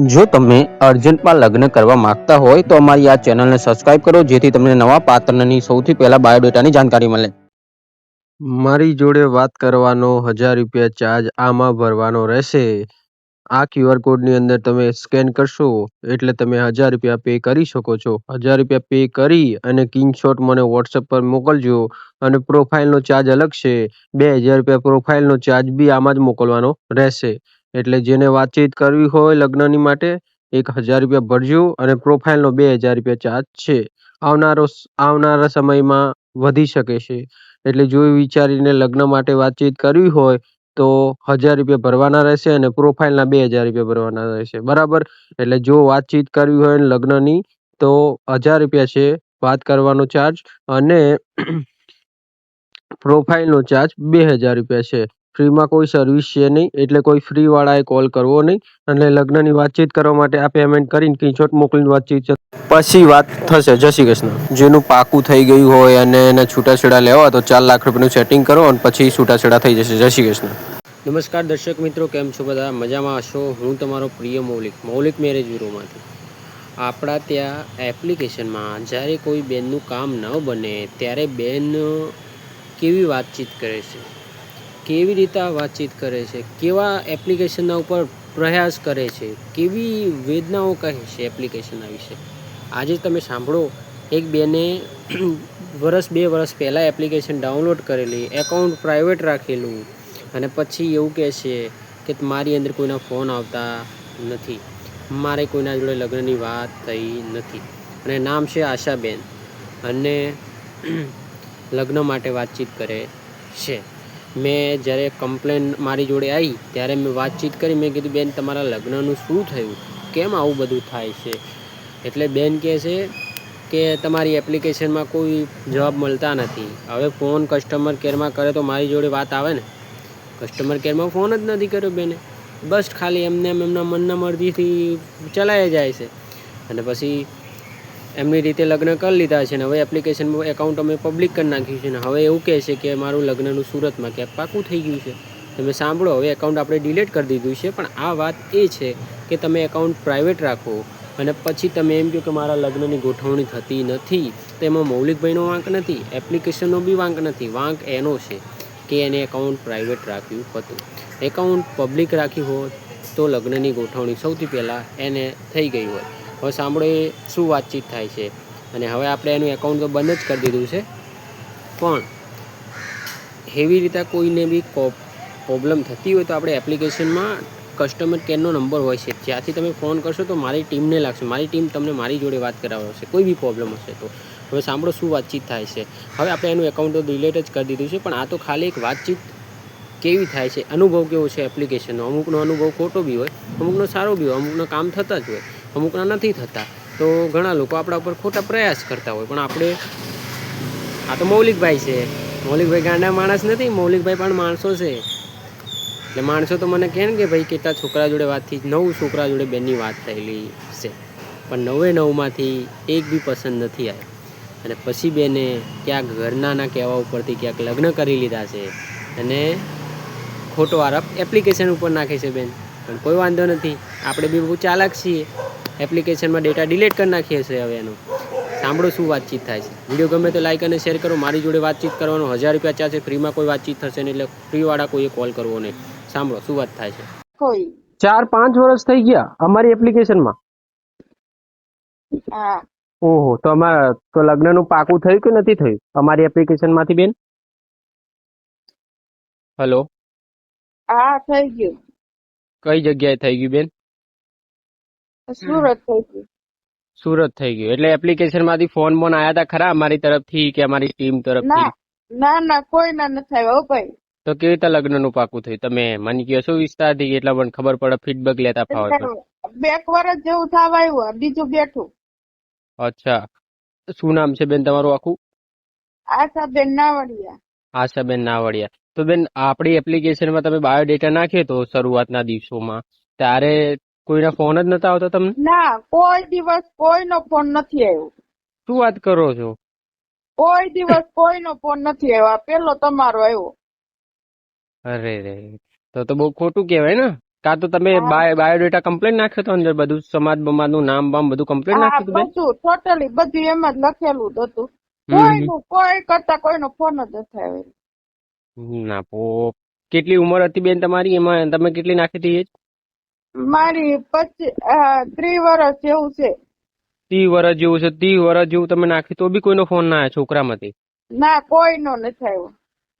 જો તમે અર્જન્ટમાં લગ્ન કરવા માંગતા હોય તો અમારી આ ચેનલને સબસ્ક્રાઇબ કરો, જેથી તમને નવા પાત્રની સૌથી પહેલા બાયોડેટાની જાણકારી મળે. મારી જોડે વાત કરવાનો 1000 રૂપિયા ચાર્જ આમાં ભરવાનો રહેશે. આ QR કોડની અંદર તમે સ્કેન કરશો એટલે તમે 1000 રૂપિયા પે કરી શકો છો. 1000 રૂપિયા પે કરી અને સ્ક્રીનશોટ મને WhatsApp પર મોકલજો. અને પ્રોફાઇલનો ચાર્જ અલગ છે. 2000 રૂપિયા પ્રોફાઇલનો ચાર્જ બી આમાં જ મોકલવાનો રહેશે. એટલે જેને વાતચીત કરવી હોય લગ્નની માટે 1000 રૂપિયા ભરજો અને પ્રોફાઇલનો 2000 રૂપિયા ચાર્જ છે. આવનારા સમયમાં વધી શકે છે. એટલે જોઈ વિચારીને લગ્ન માટે વાતચીત કરવી હોય તો 1000 રૂપિયા ભરવાના રહેશે અને પ્રોફાઇલના 2000 રૂપિયા ભરવાના રહેશે. બરાબર. એટલે જો વાતચીત કરવી હોય લગ્નની તો 1000 રૂપિયા છે વાત કરવાનો ચાર્જ, અને પ્રોફાઇલનો ચાર્જ 2000 રૂપિયા છે. ફ્રીમાં કોઈ સર્વિસ છે નહીં, એટલે કોઈ ફ્રી વાળાએ કોલ કરવો નહીં. અને લગ્નની વાતચીત કરવા માટે આ પેમેન્ટ કરીને સ્ક્રીનશોટ મોકલીને વાતચીત પછી વાત થશે. જય શ્રી કૃષ્ણ. જેનું પાકું થઈ ગયું હોય અને એને છૂટાછેડા લેવા તો 4 લાખ રૂપિયાનું સેટિંગ કરો અને પછી છૂટાછેડા થઈ જશે. જય શ્રી કૃષ્ણ. નમસ્કાર દર્શક મિત્રો, કેમ છો બધા? મજામાં હશો? હું તમારો પ્રિય મૌલિક મેરેજ બ્યુરોમાંથી. આપણા ત્યાં એપ્લિકેશનમાં જ્યારે કોઈ બેનનું કામ ન બને ત્યારે બેન કેવી વાતચીત કરે છે, કેવી રીતે વાતચીત કરે છે, કેવા એપ્લિકેશનના ઉપર પ્રયાસ કરે છે, કેવી વેદનાઓ કહે છે એપ્લિકેશનના વિશે, આજે તમે સાંભળો. એક બેને વર્ષ 2 વર્ષ પહેલાં એપ્લિકેશન ડાઉનલોડ કરેલી, એકાઉન્ટ પ્રાઇવેટ રાખેલું, અને પછી એવું કહે છે કે મારી અંદર કોઈના ફોન આવતા નથી, મારે કોઈના જોડે લગ્નની વાત થઈ નથી. અને નામ છે આશાબેન, અને લગ્ન માટે વાતચીત કરે છે. મેં જ્યારે કમ્પ્લેન મારી જોડે આવી ત્યારે મેં વાતચીત કરી. મેં કીધું બેન તમારા લગ્નનું શું થયું, કેમ આવું બધું થાય છે? એટલે બેન કહે છે કે તમારી એપ્લિકેશનમાં કોઈ જવાબ મળતા નથી. હવે ફોન કસ્ટમર કેરમાં કરે તો મારી જોડે વાત આવે ને. કસ્ટમર કેરમાં ફોન જ નથી કર્યો બેને, બસ ખાલી એમને એમના મનના મરજીથી ચલાવી જાય છે. અને પછી એમની રીતે લગ્ન કરી લીધા છે ને હવે એપ્લિકેશનમાં એકાઉન્ટ અમે પબ્લિક કરી નાખ્યું છે. ને હવે એવું કહે છે કે મારું લગ્નનું સુરતમાં ક્યાંક પાકું થઈ ગયું છે. તમે સાંભળો, હવે એકાઉન્ટ આપણે ડિલીટ કરી દીધું છે. પણ આ વાત એ છે કે તમે એકાઉન્ટ પ્રાઇવેટ રાખો અને પછી તમે એમ કહો કે મારા લગ્નની ગોઠવણી થતી નથી, તો એમાં મૌલિકભાઈનો વાંક નથી, એપ્લિકેશનનો બી વાંક નથી. વાંક એનો છે કે એને એકાઉન્ટ પ્રાઇવેટ રાખ્યું હતું. એકાઉન્ટ પબ્લિક રાખ્યું હોત તો લગ્નની ગોઠવણી સૌથી પહેલાં એને થઈ ગઈ હોય. હવે સાંભળો એ શું વાતચીત થાય છે. અને હવે આપણે એનું એકાઉન્ટ તો બંધ જ કરી દીધું છે, પણ એવી રીતે કોઈને બી પ્રોબ્લેમ થતી હોય તો આપણે એપ્લિકેશનમાં કસ્ટમર કેરનો નંબર હોય છે, જ્યાંથી તમે ફોન કરશો તો મારી ટીમને લાગશે. મારી ટીમ તમને મારી જોડે વાત કરાવશે કોઈ બી પ્રોબ્લેમ હશે તો. હવે સાંભળો શું વાતચીત થાય છે. હવે આપણે એનું એકાઉન્ટ તો ડિલીટ જ કરી દીધું છે, પણ આ તો ખાલી એક વાતચીત કેવી થાય છે, અનુભવ કેવો છે એપ્લિકેશનનો. અમુકનો અનુભવ ખોટો બી હોય, અમુકનો સારો બી હોય, અમુકનો કામ થતા જ હોય, અમુકના નથી થતા. તો ઘણા લોકો આપણા ઉપર ખોટા પ્રયાસ કરતા હોય. પણ આપણે આ તો મૌલિકભાઈ છે, મૌલિકભાઈ ગાંડા માણસ નથી, મૌલિકભાઈ પણ માણસો છે. એટલે માણસો તો મને કહે ને કે ભાઈ કેટલા છોકરા જોડે વાતથી 9 છોકરા જોડે બેનની વાત થયેલી છે, પણ 9માંથી એક બી પસંદ નથી આવ્યો. અને પછી બેને ક્યાંક ઘરનાના કહેવા ઉપરથી ક્યાંક લગ્ન કરી લીધા છે અને ખોટો આરોપ એપ્લિકેશન ઉપર નાખે છે બેન. પણ કોઈ વાંધો નથી, આપણે બી બહુ ચાલાક છીએ, એપ્લિકેશનમાં ડેટા ડિલીટ કરી નાખીએ છીએ. હવે એનું સાંભળો શું વાતચીત થાય છે. વિડીયો ગમે તો લાઈક અને શેર કરો. મારી જોડે વાતચીત કરવાનો 1000 રૂપિયા ચાર્જ છે. ફ્રીમાં કોઈ વાતચીત થશે નહીં, એટલે ફ્રીવાળા કોઈએ કોલ કરવો નહીં. સાંભળો શું વાત થાય છે. 4-5 વર્ષ થઈ ગયા અમારી એપ્લિકેશનમાં. ઓહો, તો અમારા તો લગ્નનું પાકું થયું કે નથી થયું અમારી એપ્લિકેશનમાંથી બેન? હેલો, હા, થઈ ગયું. કઈ જગ્યાએ થઈ ગયું બેન? સુરત થઈ ગયું. સુરત થઈ ગયું. એટલે એપ્લિકેશનમાંથી ફોન આયા હતા ખરા અમારી તરફથી કે અમારી ટીમ તરફથી? ના, કોઈ ના નથી આવ્યો ભાઈ. તો કેવી રીતે લગ્નનું પાકું થયું? તમે મને કહો શું વિસ્તારથી, એટલા મને ખબર પડે, ફીડબેક લેતા ફાવે. 2 વર્ષ જેવું થવા આવ્યું, બીજું બેઠું. અચ્છા, શું નામ છે બેન તમારું આખું? આશાબેન નાવડિયા. આશાબેન નાવડિયા. તો બેન આપણી એપ્લિકેશનમાં તમે બાયોડેટા નાખ્યો તો શરૂઆતના દિવસોમાં, ત્યારે કોઈના ફોન જ નતા આવતા તમને? ના, કોઈ દિવસ કોઈનો ફોન નથી આવ્યો. શું વાત કરો છો? કોઈ દિવસ કોઈનો ફોન નથી આવ્યો. આ પેલો તમારો આવ્યો. અરે રે, તો બહુ ખોટું કહેવાય ને. કાં તો તમે હા. બાયોડેટા કમ્પ્લીટ નાખ્યો તો અંદર બધું સમાજ બમાજનું નામ બામ બધું કમ્પ્લીટ હા નાખ્યું હતું બેન? બધું ટોટલી બધું એમ જ લખેલું જ હતું. હમ કોઈ કરતા કોઈનો ફોન જ નથી આવેલો. ના કેટલી ઉંમર હતી બેન તમારી? એમાં તમે કેટલી નાખી હતી? મારી 30 વર્ષ જેવું છે. 30 વર્ષ જેવું છે. 30 વર્ષ જેવું તમે નાખ્યું તો બી કોઈનો ફોન ના આવ્યો છોકરામાંથી? ના કોઈનો નથી આવ્યો.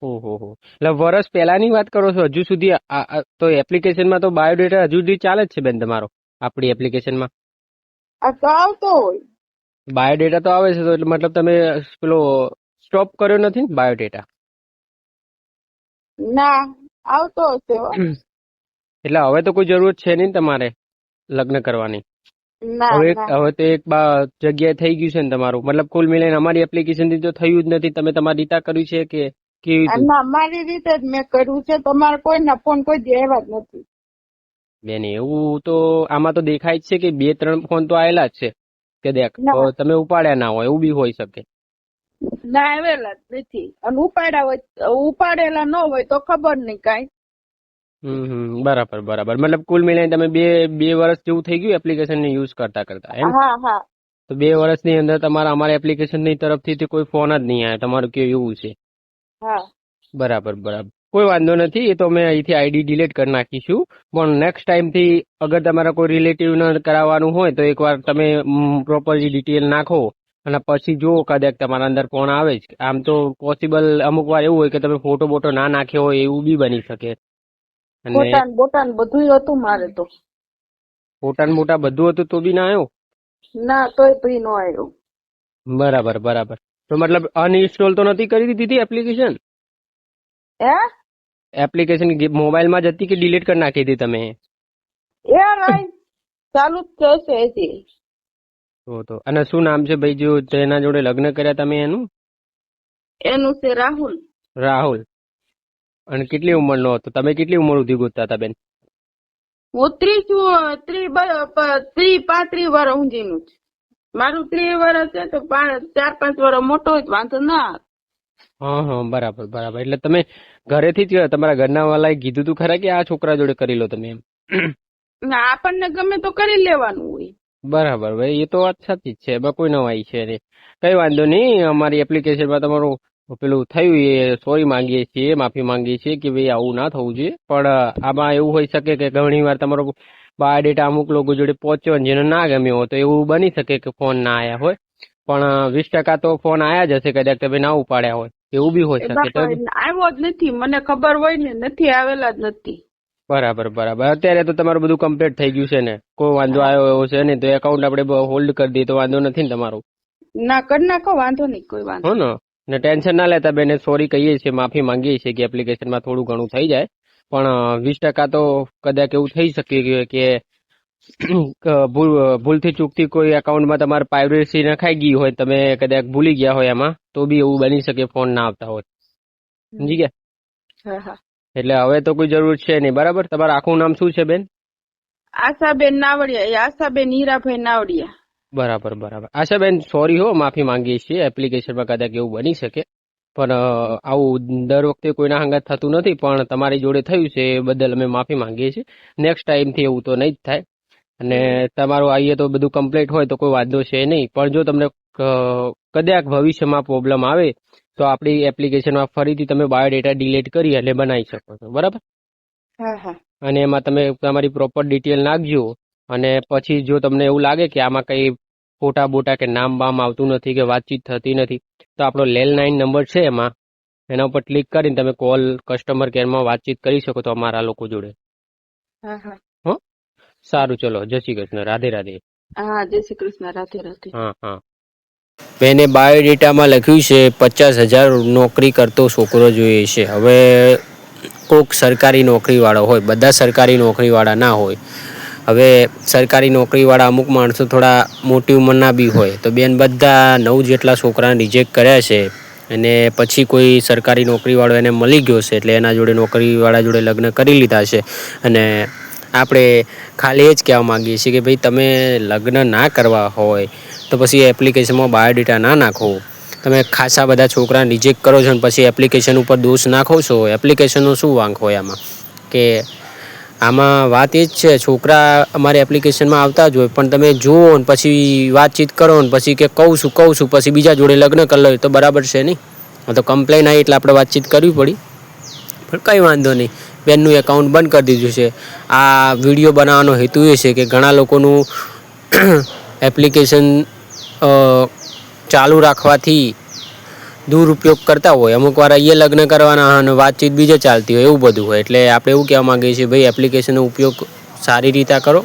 ઓહો, એટલે વર્ષ પહેલાની વાત કરો છો? હજુ સુધી તો એપ્લિકેશનમાં તો બાયોડેટા હજુ સુધી ચાલે જ છે બેન તમારો? આપણી એપ્લિકેશનમાં આ તો આવતો હોય. બાયોડેટા તો આવે છે, તો એટલે મતલબ તમે પેલો સ્ટોપ કર્યો નથી ને બાયોડેટા? ના આવતો હશે હો. એટલે હવે તો કોઈ જરૂરત છે નહીં તમારે લગ્ન કરવાની. ના હવે ના હવે તો એક જગ્યાએ થઈ ગયું છે ને તમારું, મતલબ કુલ મિલાઈને અમારી એપ્લિકેશન થી તો થયું જ નથી. તમે તમારી રીતા કર્યું છે કે કેવી રીતે? ના મારી રીતે જ મેં કર્યું છે. તમારે કોઈના ફોન કોઈ દી આવ્યા જ નથી. બેન એવું તો આમાં તો દેખાય જ છે કે 2-3 ફોન તો આવેલા જ છે કે દેખ ના. તો તમે ઉપાડ્યા ના હોય, એવું બી હોઈ શકે. ના આવેલા જ નથી. અને ઉપાડેલા ન હોય તો ખબર નહીં કાંઈ. બરાબર બરાબર. મતલબ કુલ મિલાઈને તમે બે વર્ષ જેવું થઈ ગયું એપ્લિકેશન ને યુઝ કરતા એમ? હા હા તો 2 વર્ષની અંદર તમારા અમારા એપ્લિકેશન ની તરફથી કોઈ ફોન જ નહીં આવે તમારું, કેવું એવું છે? હા બરાબર બરાબર. કોઈ વાંધો નથી, એ તો અમે અહીંથી આઈડી ડિલીટ કરી નાખીશું. પણ નેક્સ્ટ ટાઈમથી અગર તમારા કોઈ રિલેટિવને કરાવવાનું હોય તો એકવાર તમે પ્રોપરલી ડિટેલ નાખો અને પછી જુઓ કદાચ તમારા અંદર ફોન આવે જ. આમ તો પોસિબલ અમુક વાર એવું હોય કે તમે ફોટો બોટો ના નાખ્યો હોય, એવું બી બની શકે. અને બોટાન બધું હતું મારે તો. ફોટા ને મોટા બધું હતું તો બી ના આવ્યો? ના તોય ભી નો આવ્યો. બરાબર બરાબર. તો મતલબ અનઇન્સ્ટોલ તો નથી કરી દીધી એપ્લિકેશન? હે એપ્લિકેશન મોબાઈલમાં જ હતી કે ડિલીટ કરી નાખી હતી તમે? એ રાઈ ચાલુ જ થશે હજી. તો અને શું નામ છે ભાઈ જો તેના જોડે લગ્ન કર્યા તમે એનું? એનું છે રાહુલ. રાહુલ. અને કેટલી ઉંમરનો હતો? તમે કેટલી ઉંમર સુધી ગોતતા હતા બેન? હું 35 વર્ષ ઊંધીનું છે. મારું 30 વર્ષ છે તો 4-5 વર્ષ મોટો હોય તો વાંધો ના આવે. હા બરાબર બરાબર. એટલે તમે ઘરેથી જ તમારા ઘરના વાળાએ કીધું તું ખરા કે આ છોકરા જોડે કરી લો તમે એમ? ના આપણને ગમે તો કરી લેવાનું હોય. બરાબર ભાઈ, એ તો વાત સાચી જ છે, એમાં કોઈ નવાઈ છે નહીં. કઈ વાંધો નહીં, અમારી એપ્લિકેશનમાં તમારું પેલું થયું એ સોરી માંગીએ છીએ, માફી માંગીએ છીએ કે ભાઈ આવું ના થવું જોઈએ. પણ આમાં એવું હોઈ શકે કે ઘણી વાર તમારો બાયોડેટા અમુક લોકો જોડે પહોંચ્યો ને જેને ના ગમ્યો હોય તો એવું બની શકે કે ફોન ના આવ્યા હોય. પણ 20% તો ફોન આવ્યા જ હશે, કદાચ તમે ના ઉપાડ્યા હોય એવું બી હોઈ એ શકે. બાપા આવ્યો જ નથી, મને ખબર હોય ને નથી આવેલા જ નથી. બરાબર બરાબર. અત્યારે તો તમારું બધું કમ્પ્લીટ થઈ ગયું છે ને, કોઈ વાંધો આવ્યો એવો છે ને, તો એકાઉન્ટ આપણે હોલ્ડ કરી દઈએ તો વાંધો નથી ને તમારું? ના કરી નાખો, વાંધો નહીં, કોઈ વાંધો. હો ને ટેન્શન ના લેતા બેન, સોરી કહીએ છીએ, માફી માંગીએ છીએ કે એપ્લિકેશનમાં થોડું ઘણું થઈ જાય. પણ 20% તો કદાચ એવું થઈ શકે કે ભૂલથી ચૂકથી કોઈ એકાઉન્ટમાં તમારે પાયરેસી નખાઈ ગઈ હોય, તમે કદાચ ભૂલી ગયા હોય એમાં, તો બી એવું બની શકે ફોન ના આવતા હોય. સમજી ગયા? હા હા. એટલે હવે તો કોઈ જરૂર છે નહીં. બરાબર. તમારું આખું નામ શું છે બેન? આશાબેન નાવડિયા. આશાબેન હીરાભાઈ નાવડિયા. બરાબર બરાબર. આશાબેન સોરી હો, માફી માંગીએ છીએ. એપ્લિકેશનમાં કદાચ એવું બની શકે, પણ આવું દર વખતે કોઈના હંગાત થતું નથી. પણ તમારી જોડે થયું છે એ બદલ અમે માફી માંગીએ છીએ. નેક્સ્ટ ટાઈમથી એવું તો નહીં જ થાય. અને તમારું આઈએ તો બધું કમ્પ્લીટ હોય તો કોઈ વાંધો છે નહીં. પણ જો તમને કદાચ ભવિષ્યમાં પ્રોબ્લેમ આવે તો આપણી એપ્લિકેશનમાં ફરીથી તમે બાયોડેટા ડિલીટ કરી અને બનાવી શકો છો. બરાબર. હા હા. અને એમાં તમે તમારી પ્રોપર ડિટેલ નાખજો. અને પછી જો તમને એવું લાગે કે આમાં કઈ ફોટા બોટા કે નામ બામ આવતું નથી કે વાતચીત થતી નથી, તો આપણો લેન્ડલાઇન નંબર છે એના ઉપર ક્લિક કરીને તમે કોલ કસ્ટમર કેરમાં વાતચીત કરી શકો છો અમારા લોકો જોડે. હા હા. સારું, ચલો, જય શ્રી કૃષ્ણ, રાધે રાધે. હા, જય શ્રી કૃષ્ણ, રાધે રાધે. હા. મેં બાયોડેટામાં લખ્યું છે 50,000 નોકરી કરતો છોકરો જોઈએ છે. હવે કોઈક સરકારી નોકરીવાળો હોય, બધા સરકારી નોકરીવાળા ના હોય. હવે સરકારી નોકરીવાળા અમુક માણસો થોડા મોટી ઉંમરના બી હોય, તો બેન બધા 9 જેટલા છોકરાને રિજેક્ટ કર્યા છે. અને પછી કોઈ સરકારી નોકરીવાળો એને મળી ગયો છે, એટલે એના જોડે નોકરીવાળા જોડે લગ્ન કરી લીધા છે. અને આપણે ખાલી એ જ કહેવા માગીએ છીએ કે ભાઈ તમે લગ્ન ના કરવા હોય તો પછી એપ્લિકેશનમાં બાયોડેટા ના નાખો. તમે ખાસા બધા છોકરાને રિજેક્ટ કરો છો અને પછી એપ્લિકેશન ઉપર દોષ નાખો છો. એપ્લિકેશનનો શું વાંક હોય આમાં? કે આમાં વાત એ જ છે, છોકરા અમારી એપ્લિકેશનમાં આવતા જ હોય, પણ તમે જુઓ ને પછી વાતચીત કરો ને પછી કે કહું છું પછી બીજા જોડે લગ્ન કરી લો, તો બરાબર છે નહીં. તો કમ્પ્લેન આવી એટલે આપણે વાતચીત કરવી પડી, પણ કંઈ વાંધો નહીં. બેનનું એકાઉન્ટ બંધ કરી દીધું છે. આ વિડીયો બનાવવાનો હેતુ એ છે કે ઘણા લોકોનું એપ્લિકેશન ચાલુ રાખવાથી દુરુપયોગ કરતા હોય. અમુક વાર અહીંયા લગ્ન કરવાના અને વાતચીત બીજે ચાલતી હોય, એવું બધું હોય. એટલે આપણે એવું કહેવા માગીએ છીએ, ભાઈ એપ્લિકેશનનો ઉપયોગ સારી રીતે કરો.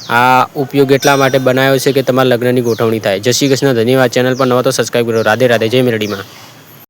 આ ઉપયોગ એટલા માટે બનાવ્યો છે કે તમારા લગ્નની ગોઠવણી થાય. જય શ્રી કૃષ્ણ, ધન્યવાદ. ચેનલ પર નવા તો સબસ્ક્રાઈબ કરો. રાધે રાધે, જય મેરડીમાં.